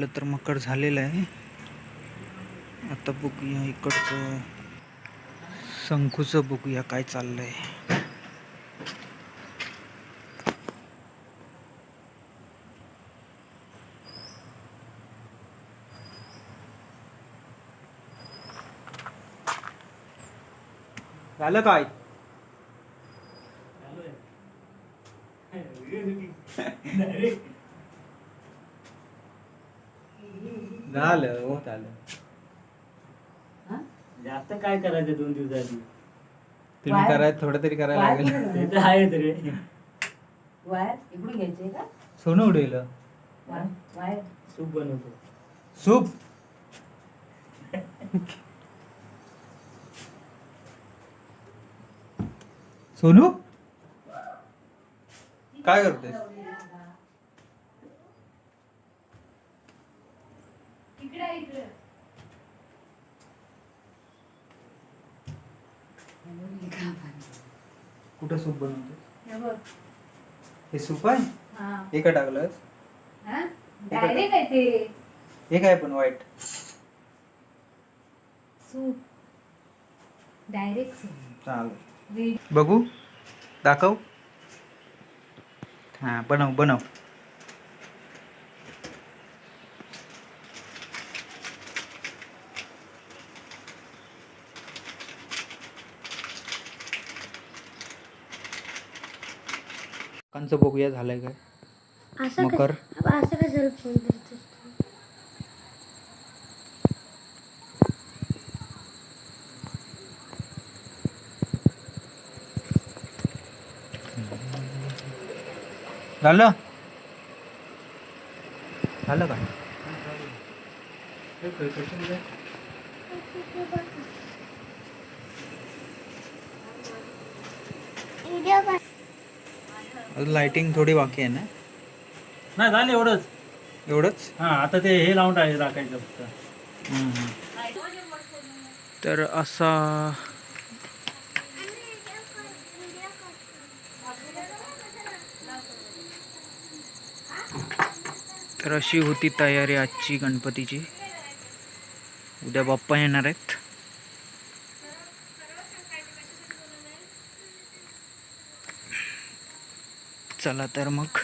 आपलं तर मकर झालेलं आहे. आता बघूया इकडचं शंकूचं, बघूया काय चाललंय. झालं काय? झालं होत आलं. जास्त काय करायचं 2 दिवसांनी? तुम्ही करायचं थोडं तरी करायला लागेल. ते तर आहेच रे. वायर इकडून घ्यायचे का? सोनं उडेल. वायर सूप बनवतो. सूप सोनू काय करतेस? कुठं सूप बनवतो? हे सूप आहे. हे काय टाकलंस? डायरेक्ट आहे ते हे काय पण वाईट? Soup direct soup. चालेल, बघू, दाखव. हा, बनव बनव. कंच बघूया झालंय काय. मकर असं काय झालं फोन करतो. झालं झालं काय? लाइटिंग थोडी बाकी आहे ना? नाही झालं एवढंच. एवढंच. हा, आता ते हे लावून टाकायचं फक्त. तर असा तर अशी होती तयारी आजची गणपतीची. उद्या बाप्पा येणार आहेत. चला तर मग